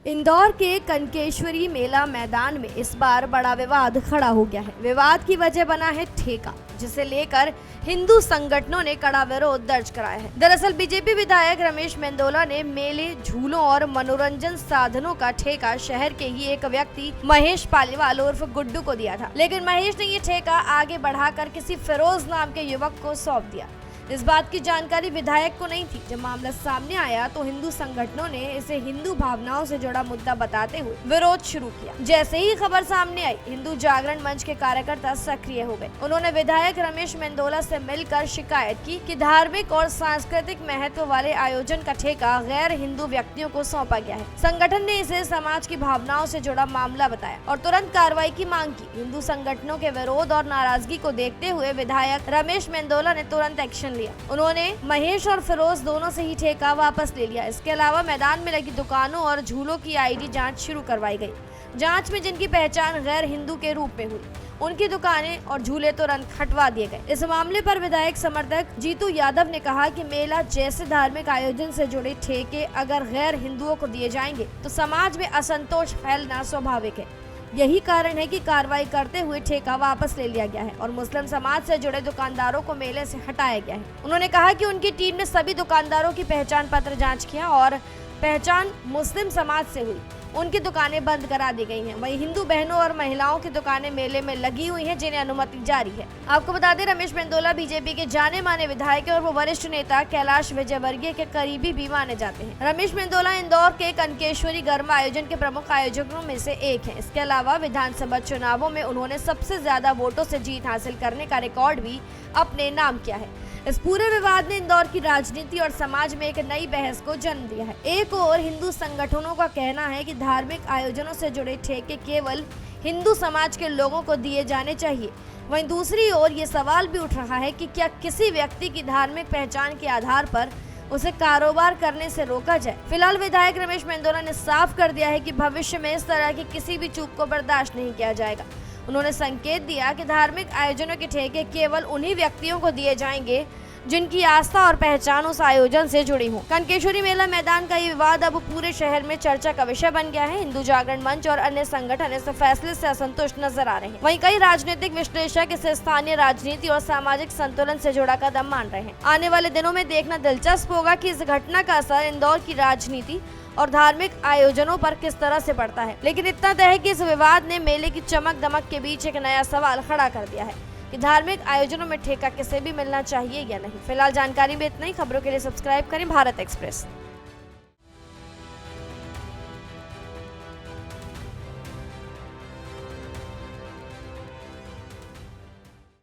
इंदौर के कनकेश्वरी मेला मैदान में इस बार बड़ा विवाद खड़ा हो गया है। विवाद की वजह बना है ठेका, जिसे लेकर हिंदू संगठनों ने कड़ा विरोध दर्ज कराया है। दरअसल बीजेपी विधायक रमेश मेंदोला ने मेले, झूलों और मनोरंजन साधनों का ठेका शहर के ही एक व्यक्ति महेश पालीवाल उर्फ गुड्डू को दिया था, लेकिन महेश ने ये ठेका आगे बढ़ाकर किसी फिरोज नाम के युवक को सौंप दिया। इस बात की जानकारी विधायक को नहीं थी। जब मामला सामने आया तो हिंदू संगठनों ने इसे हिंदू भावनाओं से जुड़ा मुद्दा बताते हुए विरोध शुरू किया। जैसे ही खबर सामने आई, हिंदू जागरण मंच के कार्यकर्ता सक्रिय हो गए। उन्होंने विधायक रमेश मेंदोला से मिलकर शिकायत की कि धार्मिक और सांस्कृतिक महत्व वाले आयोजन का ठेका गैर हिंदू व्यक्तियों को सौंपा गया है। संगठन ने इसे समाज की भावनाओं से जुड़ा मामला बताया और तुरंत कार्रवाई की मांग की। हिंदू संगठनों के विरोध और नाराजगी को देखते हुए विधायक रमेश मेंदोला ने तुरंत एक्शन। उन्होंने महेश और फिरोज दोनों से ही ठेका वापस ले लिया। इसके अलावा मैदान में लगी दुकानों और झूलों की आईडी जांच शुरू करवाई गई। जांच में जिनकी पहचान गैर हिंदू के रूप में हुई, उनकी दुकानें और झूले तुरंत हटवा दिए गए। इस मामले पर विधायक समर्थक जीतू यादव ने कहा कि मेला जैसे धार्मिक आयोजन से जुड़े ठेके अगर गैर हिंदुओं को दिए जाएंगे तो समाज में असंतोष फैलना स्वाभाविक है। यही कारण है कि कार्रवाई करते हुए ठेका वापस ले लिया गया है और मुस्लिम समाज से जुड़े दुकानदारों को मेले से हटाया गया है। उन्होंने कहा कि उनकी टीम ने सभी दुकानदारों की पहचान पत्र जांच किया और पहचान मुस्लिम समाज से हुई, उनकी दुकानें बंद करा दी गई हैं। वहीं हिंदू बहनों और महिलाओं की दुकानें मेले में लगी हुई हैं, जिन्हें अनुमति जारी है। आपको बता दें, रमेश मेंदोला बीजेपी के जाने माने विधायक और वो वरिष्ठ नेता कैलाश विजयवर्गीय के करीबी भी माने जाते हैं। रमेश मेंदोला इंदौर के कनकेश्वरी गरमा आयोजन के प्रमुख आयोजकों में से एक है। इसके अलावा विधानसभा चुनावों में उन्होंने सबसे ज्यादा वोटों से जीत हासिल करने का रिकॉर्ड भी अपने नाम किया है। इस पूरे विवाद ने इंदौर की राजनीति और समाज में एक नई बहस को जन्म दिया है। एक और हिंदू संगठनों का कहना है कि धार्मिक आयोजनों से जुड़े ठेके केवल हिंदू समाज के लोगों को दिए जाने चाहिए। वहीं दूसरी ओर ये सवाल भी उठ रहा है कि क्या किसी व्यक्ति की धार्मिक पहचान के आधार पर उसे कारोबार करने से रोका जाए। फिलहाल विधायक रमेश मेंदोला ने साफ कर दिया है कि भविष्य में इस तरह की किसी भी चूक को बर्दाश्त नहीं किया जाएगा। उन्होंने संकेत दिया कि धार्मिक आयोजनों के ठेके केवल उन्हीं व्यक्तियों को दिए जाएंगे जिनकी आस्था और पहचान उस आयोजन से जुड़ी हो। कनकेश्वरी मेला मैदान का ये विवाद अब पूरे शहर में चर्चा का विषय बन गया है। हिंदू जागरण मंच और अन्य संगठन इस फैसले से असंतुष्ट नजर आ रहे हैं। वहीं कई राजनीतिक विश्लेषक इसे स्थानीय राजनीति और सामाजिक संतुलन से जुड़ा कदम मान रहे हैं। आने वाले दिनों में देखना दिलचस्प होगा कि इस घटना का असर इंदौर की राजनीति और धार्मिक आयोजनों पर किस तरह से पड़ता है। लेकिन इतना तय है कि इस विवाद ने मेले की चमक दमक के बीच एक नया सवाल खड़ा कर दिया है कि धार्मिक आयोजनों में ठेका किसे भी मिलना चाहिए या नहीं। फिलहाल जानकारी में इतना ही। खबरों के लिए सब्सक्राइब करें भारत एक्सप्रेस।